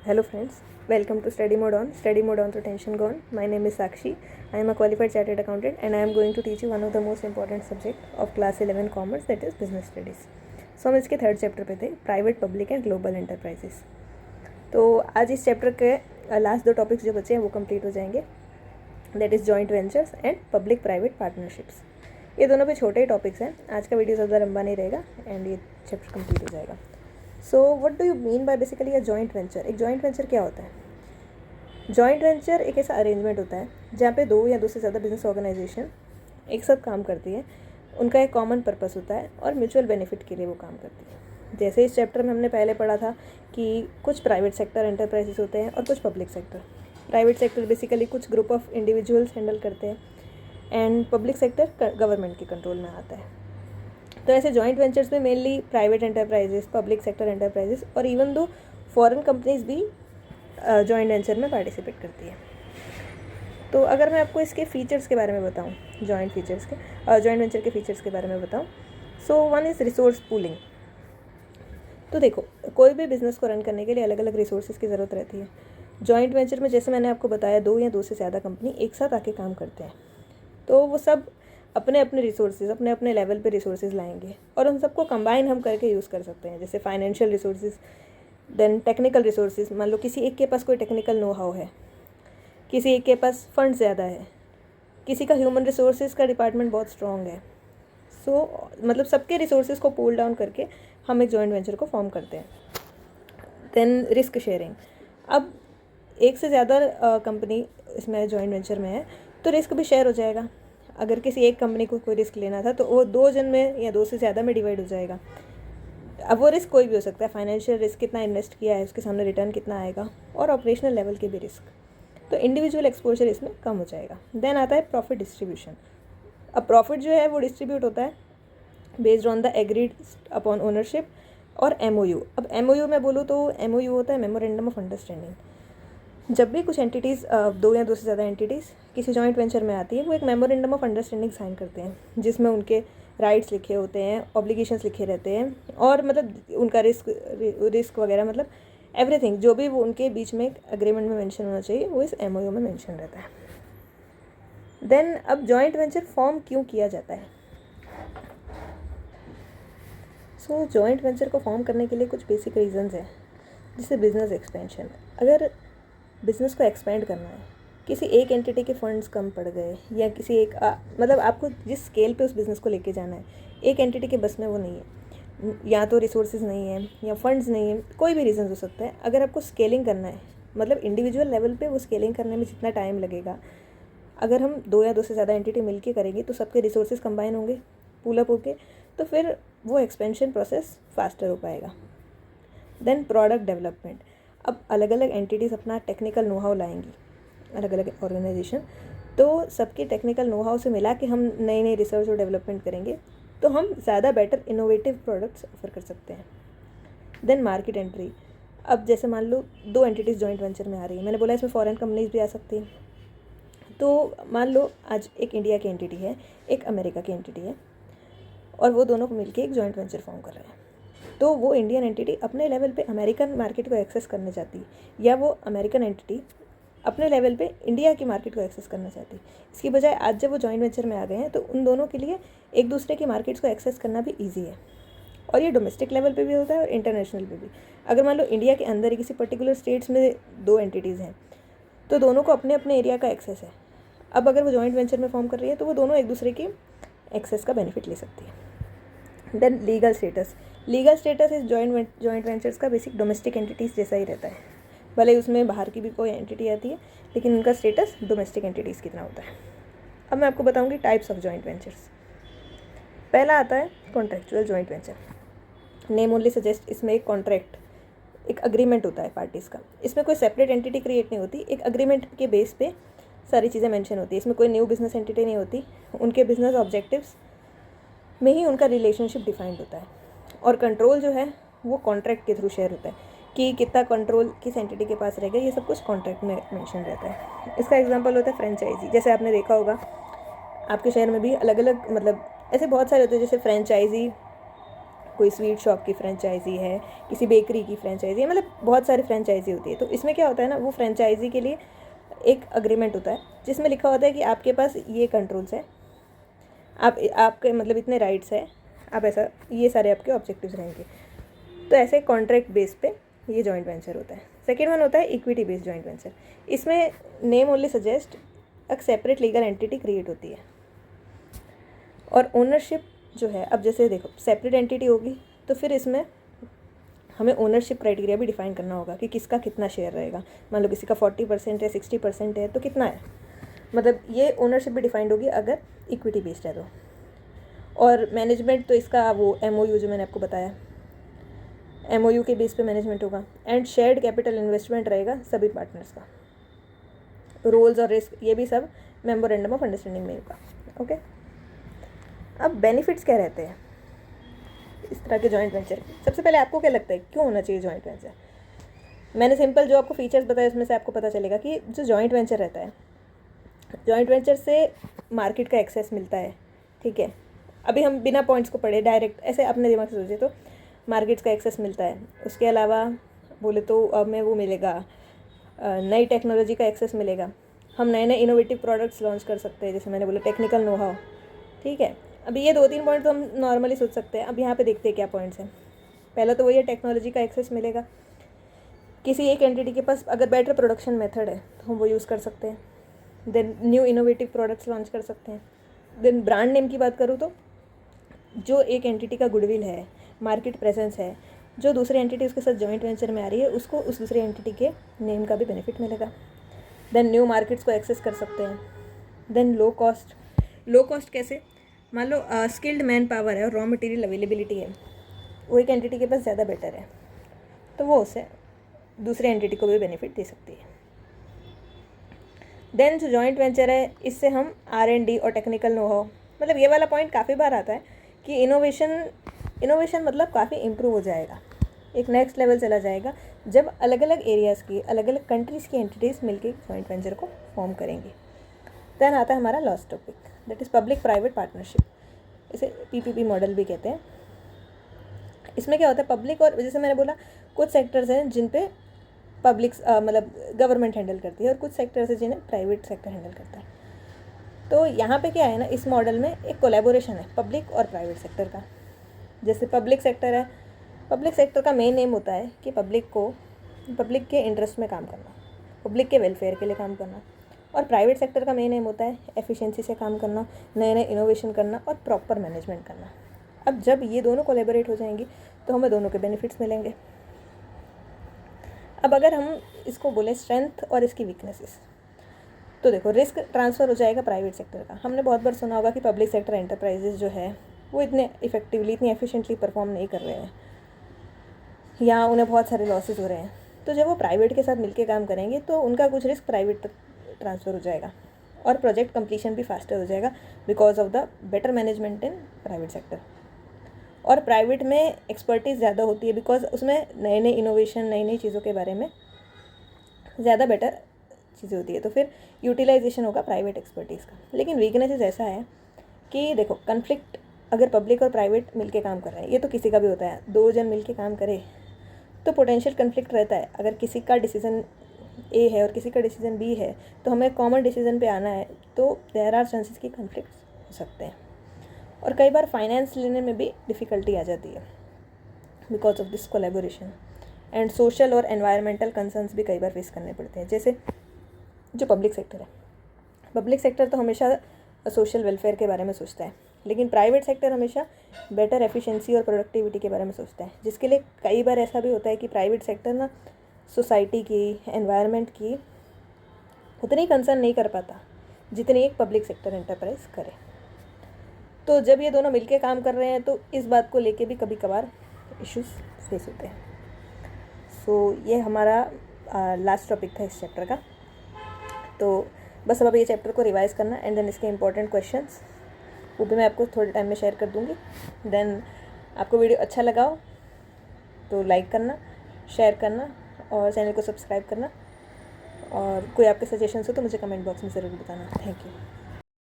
Hello friends, welcome to Study Mode on to Tension Gone. My name is Sakshi. I am a qualified chartered accountant and I am going to teach you one of the most important subject of class 11 commerce, that is business studies. So हम इसके third chapter पे थे, private public and global enterprises. तो आज इस chapter के last दो topics जो बचे हैं वो कंप्लीट हो जाएंगे, that is joint ventures and public private partnerships. ये दोनों भी छोटे ही टॉपिक्स हैं. आज का वीडियो ज़्यादा लंबा नहीं रहेगा एंड ये चैप्टर कंप्लीट हो जाएगा. So what do you mean by basically a joint venture. एक जॉइंट वेंचर क्या होता है? जॉइंट वेंचर एक ऐसा अरेंजमेंट होता है जहाँ पे दो या दो से ज़्यादा बिजनेस ऑर्गेनाइजेशन एक साथ काम करती है. उनका एक कॉमन पर्पस होता है और म्यूचुअल बेनिफिट के लिए वो काम करती है. जैसे इस चैप्टर में हमने पहले पढ़ा था कि कुछ प्राइवेट सेक्टर एंटरप्राइजेस होते हैं और कुछ public sector. Private sector basically कुछ ग्रुप ऑफ इंडिविजुअल्स हैंडल करते हैं एंड पब्लिक सेक्टर गवर्नमेंट के कंट्रोल में आता है. तो ऐसे जॉइंट वेंचर्स में mainly private enterprises, public sector enterprises और इवन दो फॉरेन कंपनीज भी जॉइंट वेंचर में पार्टिसिपेट करती है. तो अगर मैं आपको इसके फीचर्स के बारे में बताऊं, जॉइंट वेंचर के फीचर्स के बारे में बताऊं, so one is resource pooling. तो देखो, कोई भी बिज़नेस को रन करने के लिए अलग अलग रिसोर्सेज की ज़रूरत रहती है. जॉइंट वेंचर में जैसे मैंने आपको बताया, दो या दो से ज़्यादा कंपनी एक साथ आके काम करते हैं. तो वो सब अपने अपने रिसोर्सेज, अपने अपने लेवल पे रिसोर्सेज लाएंगे और उन सबको कंबाइन हम करके यूज़ कर सकते हैं. जैसे financial resources, then technical resources. मान लो किसी एक के पास कोई टेक्निकल नो हाउ है, किसी एक के पास फंड ज़्यादा है, किसी का ह्यूमन रिसोर्सेज का डिपार्टमेंट बहुत स्ट्रॉन्ग है. सो मतलब सबके रिसोर्सेज को पुल डाउन करके हम एक जॉइंट वेंचर को फॉर्म करते हैं. Then risk sharing. अब एक से ज़्यादा कंपनी इसमें जॉइंट वेंचर में है तो रिस्क भी शेयर हो जाएगा. अगर किसी एक कंपनी को कोई रिस्क लेना था तो वो दो जन में या दो से ज़्यादा में डिवाइड हो जाएगा. अब वो रिस्क कोई भी हो सकता है. फाइनेंशियल रिस्क, कितना इन्वेस्ट किया है उसके सामने रिटर्न कितना आएगा, और ऑपरेशनल लेवल के भी रिस्क. तो इंडिविजुअल एक्सपोजर इसमें कम हो जाएगा. देन आता है प्रॉफिट डिस्ट्रीब्यूशन. अब प्रॉफिट जो है वो डिस्ट्रीब्यूट होता है based on the agreed upon ownership और MOU. अब MOU में बोलूँ तो MOU होता है मेमोरेंडम ऑफ अंडरस्टैंडिंग. जब भी कुछ एंटिटीज़, दो या दो से ज़्यादा एंटिटीज़ किसी जॉइंट वेंचर में आती है, वो एक मेमोरेंडम ऑफ अंडरस्टैंडिंग साइन करते हैं जिसमें उनके राइट्स लिखे होते हैं, ऑब्लिगेशंस लिखे रहते हैं और मतलब उनका रिस्क वगैरह, मतलब एवरीथिंग जो भी वो उनके बीच में एक एग्रीमेंट में मेंशन होना चाहिए वो इस MOU में मेंशन रहता है. देन अब जॉइंट वेंचर फॉर्म क्यों किया जाता है? सो जॉइंट वेंचर को फॉर्म करने के लिए कुछ बेसिक रीजंस हैं. जैसे बिजनेस एक्सपेंशन. अगर बिज़नेस को एक्सपेंड करना है, किसी एक एंटिटी के फंड्स कम पड़ गए या किसी एक मतलब आपको जिस स्केल पे उस बिज़नेस को लेके जाना है, एक एंटिटी के बस में वो नहीं है, या तो रिसोर्सेज नहीं है या फंड्स नहीं है, कोई भी रीज़न हो सकता है. अगर आपको स्केलिंग करना है, मतलब इंडिविजुअल लेवल पे वो स्केलिंग करने में जितना टाइम लगेगा, अगर हम दो या दो से ज़्यादा एंटिटी मिलके करेंगे तो सबके रिसोर्सेज कंबाइन होंगे, पूल अप होके, तो फिर वो एक्सपेंशन प्रोसेस फास्टर हो पाएगा. Then product development. अब अलग अलग एंटिटीज़ अपना टेक्निकल नो हाउ लाएंगी, अलग अलग ऑर्गेनाइजेशन, तो सबके टेक्निकल नो हाउ से मिला के हम नई नई रिसर्च और डेवलपमेंट करेंगे तो हम ज़्यादा बेटर इनोवेटिव प्रोडक्ट्स ऑफर कर सकते हैं. Then market entry. अब जैसे मान लो दो एंटिटीज़ जॉइंट वेंचर में आ रही है, मैंने बोला इसमें फॉरेन कंपनीज भी आ सकती हैं. तो मान लो आज एक इंडिया की एंटिटी है, एक अमेरिका की एंटिटी है, और वो दोनों को मिलकर एक जॉइंट वेंचर फॉर्म कर रहे हैं. तो वो इंडियन एंटिटी अपने लेवल पे अमेरिकन मार्केट को एक्सेस करना चाहती है, या वो अमेरिकन एंटिटी अपने लेवल पे इंडिया की मार्केट को एक्सेस करना चाहती है. इसकी बजाय आज जब वो जॉइंट वेंचर में आ गए हैं तो उन दोनों के लिए एक दूसरे की मार्केट्स को एक्सेस करना भी ईजी है. और ये डोमेस्टिक लेवल पे भी होता है और इंटरनेशनल पे भी. अगर मान लो इंडिया के अंदर ही किसी पर्टिकुलर स्टेट्स में दो एंटिटीज़ हैं तो दोनों को अपने अपने एरिया का एक्सेस है. अब अगर वो जॉइंट वेंचर में फॉर्म कर रही है तो वो दोनों एक दूसरे के एक्सेस का बेनिफिट ले सकती है. Then legal status. Legal status इस जॉइंट वेंचर्स का बेसिक डोमेस्टिक एंटिटीज़ जैसा ही रहता है. भले उसमें बाहर की भी कोई एंटिटी आती है लेकिन उनका स्टेटस डोमेस्टिक एंटिटीज़ कितना होता है. अब मैं आपको बताऊंगी टाइप्स ऑफ जॉइंट वेंचर्स. पहला आता है contractual joint venture. Name only suggest, इसमें एक कॉन्ट्रैक्ट, एक अग्रीमेंट होता है पार्टीज़ का. इसमें कोई सेपरेट एंटिटी क्रिएट नहीं होती, एक अग्रीमेंट के बेस पे सारी चीज़ें मेंशन होती है. इसमें कोई न्यू बिजनेस एंटिटी नहीं होती, उनके बिजनेस ऑब्जेक्टिव्स में ही उनका रिलेशनशिप डिफाइंड होता है. और कंट्रोल जो है वो कॉन्ट्रैक्ट के थ्रू शेयर होता है कि कितना कंट्रोल किस एंटिटी के पास रहेगा, ये सब कुछ कॉन्ट्रैक्ट में मेंशन रहता है. इसका एग्जांपल होता है फ्रेंचाइजी. जैसे आपने देखा होगा आपके शहर में भी अलग अलग, मतलब ऐसे बहुत सारे होते हैं. जैसे फ्रेंचाइजी कोई स्वीट शॉप की फ्रेंचाइजी है, किसी बेकरी की फ्रेंचाइजी है, मतलब बहुत सारी फ्रेंचाइजी होती है। तो इसमें क्या होता है ना, वो फ्रेंचाइजी के लिए एक अग्रीमेंट होता है जिसमें लिखा होता है कि आपके पास ये कंट्रोल्स है, आपके मतलब इतने राइट्स है, आप ऐसा, ये सारे आपके ऑब्जेक्टिव्स रहेंगे। तो ऐसे कॉन्ट्रैक्ट बेस पे ये जॉइंट वेंचर होता है। सेकेंड वन होता है इक्विटी बेस्ड जॉइंट वेंचर। इसमें नेम ओनली सजेस्ट एक सेपरेट लीगल एंटिटी क्रिएट होती है और ओनरशिप जो है, अब जैसे देखो सेपरेट एंटिटी होगी तो फिर इसमें हमें ओनरशिप क्राइटेरिया भी डिफाइन करना होगा कि किसका कितना शेयर रहेगा। मान लो किसी का 40% है, 60% है, तो कितना है, मतलब ये ओनरशिप भी डिफाइंड होगी अगर इक्विटी बेस्ड है तो। और मैनेजमेंट तो इसका वो MOU जो मैंने आपको बताया, MOU के बेस पे मैनेजमेंट होगा। एंड शेयर्ड कैपिटल इन्वेस्टमेंट रहेगा सभी पार्टनर्स का। रोल्स और रिस्क ये भी सब मेमोरेंडम ऑफ अंडरस्टैंडिंग में होगा। ओके, अब बेनिफिट्स क्या रहते हैं इस तरह के जॉइंट वेंचर के? सबसे पहले आपको क्या लगता है क्यों होना चाहिए जॉइंट वेंचर? मैंने सिंपल जो आपको फीचर्स बताए उसमें से आपको पता चलेगा कि जो जॉइंट वेंचर रहता है, जॉइंट वेंचर से मार्केट का एक्सेस मिलता है। ठीक है, अभी हम बिना पॉइंट्स को पढ़े डायरेक्ट ऐसे अपने दिमाग से सोचे तो मार्केट्स का एक्सेस मिलता है। उसके अलावा बोले तो हमें वो मिलेगा, नई टेक्नोलॉजी का एक्सेस मिलेगा। हम नए नए इनोवेटिव प्रोडक्ट्स लॉन्च कर सकते हैं, जैसे मैंने बोला टेक्निकल नो हाउ। ठीक है, अभी ये 2-3 पॉइंट तो हम नॉर्मली सोच सकते हैं। अब यहाँ पे देखते हैं क्या पॉइंट्स हैं। पहला तो वही है, टेक्नोलॉजी का एक्सेस मिलेगा। किसी एक एंटिटी के पास अगर बेटर प्रोडक्शन मेथड है तो हम वो यूज़ कर सकते हैं। Then new innovative products launch कर सकते हैं। देन ब्रांड नेम की बात करूँ तो जो एक एंटिटी का गुडविल है, मार्केट प्रेजेंस है, जो दूसरी एंटिटी उसके साथ जॉइंट वेंचर में आ रही है, उसको उस दूसरी एंटिटी के नेम का भी बेनिफिट मिलेगा। देन न्यू मार्केट्स को एक्सेस कर सकते हैं। देन लो कॉस्ट कैसे? मान लो स्किल्ड मैन पावर है और रॉ मटेरियल अवेलेबिलिटी है, वो एक एंटिटी के पास ज़्यादा बेटर है, तो वो उसे दूसरे एंटिटी को भी बेनिफिट दे सकती है। देन जो जॉइंट वेंचर है, इससे हम R&D और टेक्निकल नो हाउ, मतलब ये वाला पॉइंट काफ़ी बार आता है कि इनोवेशन मतलब काफ़ी इम्प्रूव हो जाएगा, एक नेक्स्ट लेवल चला जाएगा जब अलग अलग एरियाज़ की, अलग अलग कंट्रीज़ की एंटिटीज़ मिलकर जॉइंट वेंचर को फॉर्म करेंगी। देन आता है हमारा last topic, that is public private partnership. इसे PPP मॉडल भी कहते हैं। इसमें क्या होता है, पब्लिक और, जैसे मैंने बोला कुछ सेक्टर्स हैं जिन पे पब्लिक मतलब गवर्नमेंट हैंडल करती है और कुछ सेक्टर्स हैं जिन्हें प्राइवेट सेक्टर हैंडल करता है। तो यहाँ पे क्या है ना, इस मॉडल में एक कोलैबोरेशन है पब्लिक और प्राइवेट सेक्टर का। जैसे पब्लिक सेक्टर है, पब्लिक सेक्टर का मेन एम होता है कि पब्लिक के इंटरेस्ट में काम करना, पब्लिक के वेलफेयर के लिए काम करना। और प्राइवेट सेक्टर का मेन एम होता है एफिशिएंसी से काम करना, नए नए इनोवेशन करना और प्रॉपर मैनेजमेंट करना। अब जब ये दोनों कोलैबोरेट हो जाएंगी तो हमें दोनों के बेनिफिट्स मिलेंगे। अब अगर हम इसको बोलें स्ट्रेंथ और इसकी वीकनेसेस, तो देखो रिस्क ट्रांसफ़र हो जाएगा प्राइवेट सेक्टर का। हमने बहुत बार सुना होगा कि पब्लिक सेक्टर एंटरप्राइजेज जो है वो इतने इफेक्टिवली, इतनी एफिशिएंटली परफॉर्म नहीं कर रहे हैं या उन्हें बहुत सारे लॉसेस हो रहे हैं। तो जब वो प्राइवेट के साथ मिलकर काम करेंगे तो उनका कुछ रिस्क प्राइवेट तक ट्रांसफ़र हो जाएगा और प्रोजेक्ट कंप्लीशन भी फास्टर हो जाएगा because of the better management in private sector. और प्राइवेट में एक्सपर्टीज़ ज़्यादा होती है बिकॉज उसमें नए नए इनोवेशन, नई नई चीज़ों के बारे में ज़्यादा बेटर चीज़ें होती है, तो फिर यूटिलाइजेशन होगा प्राइवेट एक्सपर्टीज़ का। लेकिन वीकनेसेस ऐसा है कि देखो कन्फ्लिक्ट, अगर पब्लिक और प्राइवेट मिलके काम कर रहे हैं, ये तो किसी का भी होता है, 2 जन मिलके काम करे तो पोटेंशियल कन्फ्लिक्ट रहता है। अगर किसी का डिसीजन A है और किसी का डिसीजन B है तो हमें कॉमन डिसीजन पे आना है, तो देयर आर चांसेस कि कन्फ्लिक्ट हो सकते हैं। और कई बार फाइनेंस लेने में भी डिफ़िकल्टी आ जाती है because of this collaboration. And social और एनवायरमेंटल कंसर्न्स भी कई बार फेस करने पड़ते हैं। जैसे जो पब्लिक सेक्टर है, पब्लिक सेक्टर तो हमेशा सोशल वेलफेयर के बारे में सोचता है, लेकिन प्राइवेट सेक्टर हमेशा बेटर एफिशिएंसी और प्रोडक्टिविटी के बारे में सोचता है, जिसके लिए कई बार ऐसा भी होता है कि प्राइवेट सेक्टर ना सोसाइटी की, एनवायरनमेंट की उतनी कंसर्न नहीं कर पाता जितनी एक पब्लिक सेक्टर एंटरप्राइज करे। तो जब ये दोनों मिलके काम कर रहे हैं तो इस बात को लेके भी कभी कभार इश्यूज फेस होते हैं। सो ये हमारा लास्ट टॉपिक था इस चैप्टर का। तो बस अब ये चैप्टर को रिवाइज़ करना एंड देन इसके इंपॉर्टेंट क्वेश्चंस वो भी मैं आपको थोड़े टाइम में शेयर कर दूँगी। देन आपको वीडियो अच्छा लगा हो तो लाइक करना, शेयर करना और चैनल को सब्सक्राइब करना। और कोई आपके सजेशंस हो तो मुझे कमेंट बॉक्स में ज़रूर बताना। Thank you.